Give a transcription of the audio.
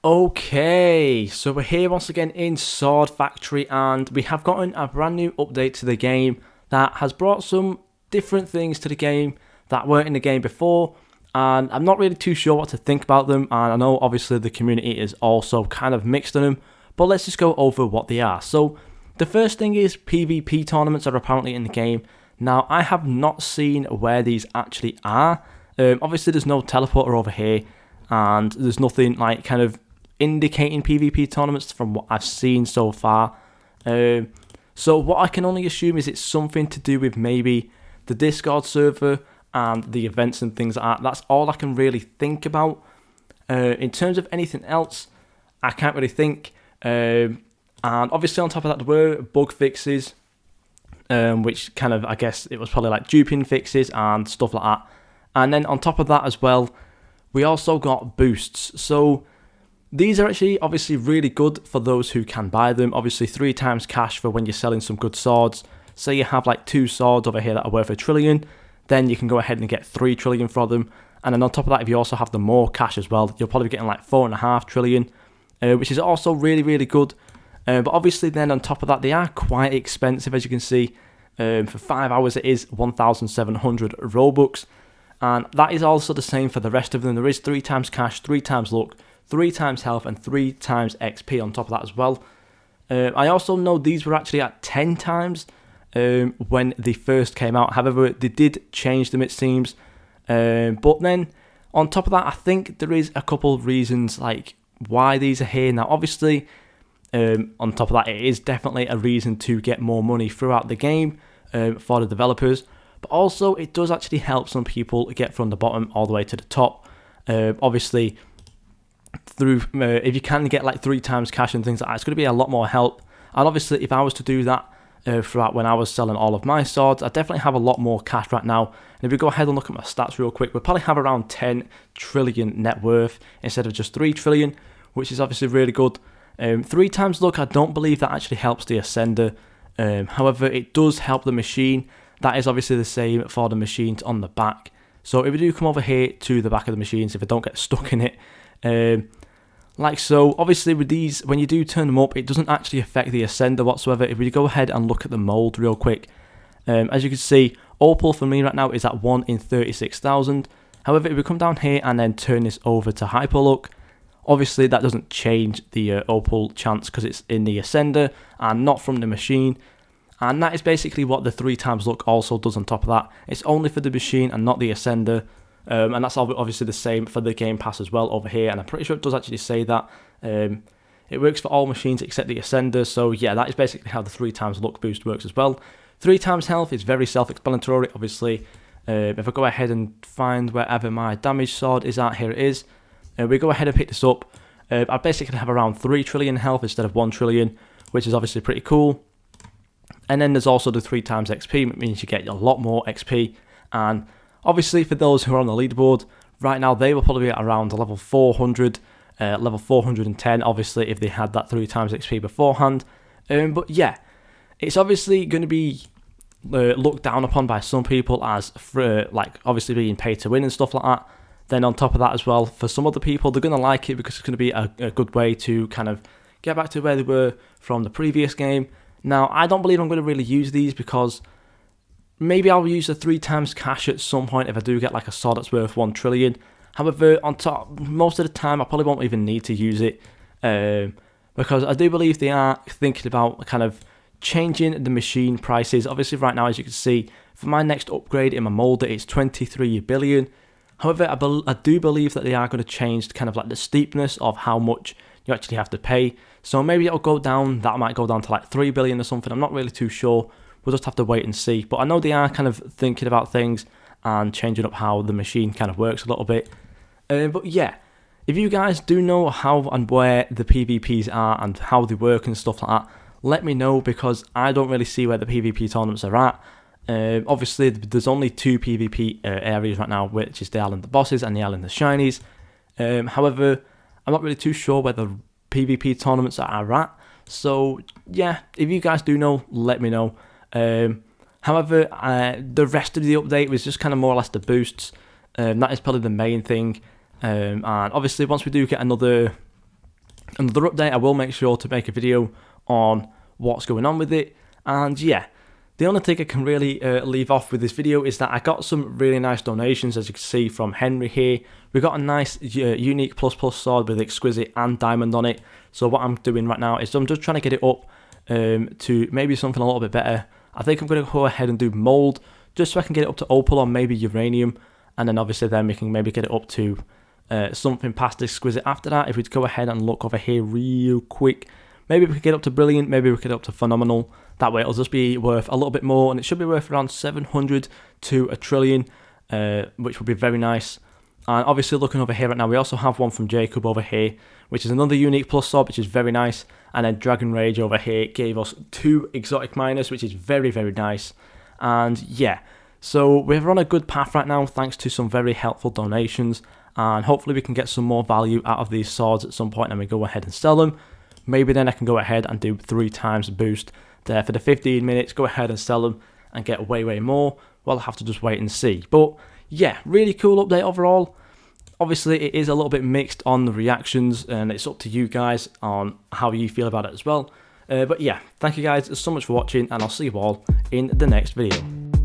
Okay, so we're here once again in Sword Factory, and we have gotten a brand new update to the game that has brought some different things to the game that weren't in the game before, and I'm not really too sure what to think about them, and I know obviously the community is also kind of mixed on them, but let's just go over what they are. So the first thing is PvP tournaments are apparently in the game. Now I have not seen where these actually are. Obviously there's no teleporter over here, and there's nothing like kind of indicating PvP tournaments from what I've seen so far. So what I can only assume is it's something to do with maybe the Discord server and the events and things like that. That's all I can really think about. In terms of anything else, I can't really think. And obviously on top of that, there were bug fixes, which kind of, I guess it was probably like duping fixes and stuff like that. And then on top of that as well, we also got boosts. So these are actually obviously really good for those who can buy them. Obviously 3 times cash for when you're selling some good swords. Say you have like 2 swords over here that are worth 1 trillion, then you can go ahead and get 3 trillion for them. And then on top of that, if you also have the more cash as well, you're probably getting like 4.5 trillion, which is also really, really good. But obviously then on top of that, they are quite expensive, as you can see. For 5 hours it is 1,700 Robux. And that is also the same for the rest of them. There is 3 times cash, 3 times luck, 3 times health, and 3 times XP on top of that as well. I also know these were actually at 10 times when they first came out. However, they did change them, it seems. But then on top of that, I think there is a couple of reasons like why these are here. Now, obviously, on top of that, it is definitely a reason to get more money throughout the game for the developers. But also, it does actually help some people get from the bottom all the way to the top. Obviously, through if you can get like 3 times cash and things like that, it's going to be a lot more help. And obviously if I was to do that throughout when I was selling all of my swords, I definitely have a lot more cash right now. And if we go ahead and look at my stats real quick, we'll probably have around 10 trillion net worth instead of just 3 trillion, which is obviously really good. 3 times luck, I don't believe that actually helps the Ascender. However, it does help the machine. That is obviously the same for the machines on the back. So if we do come over here to the back of the machines, if I don't get stuck in it, like so, obviously with these, when you do turn them up, it doesn't actually affect the Ascender whatsoever. If we go ahead and look at the mold real quick, as you can see, Opal for me right now is at 1 in 36,000. However, if we come down here and then turn this over to Hyperlook, obviously that doesn't change the Opal chance because it's in the Ascender and not from the machine. And that is basically what the 3 times luck also does on top of that. It's only for the machine and not the Ascender. And that's obviously the same for the Game Pass as well over here, and I'm pretty sure it does actually say that. It works for all machines except the Ascender, so yeah, that is basically how the 3 times luck boost works as well. 3 times health is very self-explanatory, obviously. If I go ahead and find wherever my damage sword is at, here it is. We go ahead and pick this up. I basically have around 3 trillion health instead of 1 trillion, which is obviously pretty cool. And then there's also the 3 times XP, which means you get a lot more XP, and obviously, for those who are on the leaderboard, right now they will probably be at around level 400, level 410, obviously, if they had that 3 times XP beforehand. But yeah, it's obviously going to be looked down upon by some people as, like, obviously being paid to win and stuff like that. Then on top of that as well, for some other people, they're going to like it because it's going to be a good way to kind of get back to where they were from the previous game. Now, I don't believe I'm going to really use these because maybe I'll use the 3 times cash at some point if I do get like a sword that's worth 1 trillion. However, on top, most of the time I probably won't even need to use it because I do believe they are thinking about kind of changing the machine prices. Obviously right now, as you can see, for my next upgrade in my molder, it's 23 billion. However, I do believe that they are going to change kind of like the steepness of how much you actually have to pay. So maybe it'll go down, that might go down to like 3 billion or something. I'm not really too sure. We'll just have to wait and see. But I know they are kind of thinking about things and changing up how the machine kind of works a little bit. But yeah, if you guys do know how and where the PvPs are and how they work and stuff like that, let me know because I don't really see where the PvP tournaments are at. Obviously, there's only 2 PvP areas right now, which is the Island of the Bosses and the Island of the Shinies. However, I'm not really too sure where the PvP tournaments are at. So yeah, if you guys do know, let me know. However, the rest of the update was just kind of more or less the boosts. That is probably the main thing. And obviously, once we do get another update, I will make sure to make a video on what's going on with it. And yeah, the only thing I can really leave off with this video is that I got some really nice donations, as you can see from Henry here. We got a nice unique plus sword with exquisite and diamond on it. So what I'm doing right now is I'm just trying to get it up to maybe something a little bit better. I think I'm going to go ahead and do mold, just so I can get it up to opal or maybe uranium, and then obviously then we can maybe get it up to something past exquisite after that. If we go ahead and look over here real quick, maybe we could get up to brilliant, maybe we could get up to phenomenal. That way it'll just be worth a little bit more, and it should be worth around 700 to a trillion, which would be very nice. And obviously looking over here right now, we also have one from Jacob over here, which is another unique plus sword, which is very nice. And then Dragon Rage over here gave us 2 exotic miners, which is very, very nice. And yeah, so we're on a good path right now, thanks to some very helpful donations. And hopefully we can get some more value out of these swords at some point, and we go ahead and sell them. Maybe then I can go ahead and do 3 times boost there for the 15 minutes, go ahead and sell them and get way, way more. Well, I'll have to just wait and see. But yeah, really cool update overall. Obviously, it is a little bit mixed on the reactions, and it's up to you guys on how you feel about it as well. But yeah, thank you guys so much for watching, and I'll see you all in the next video.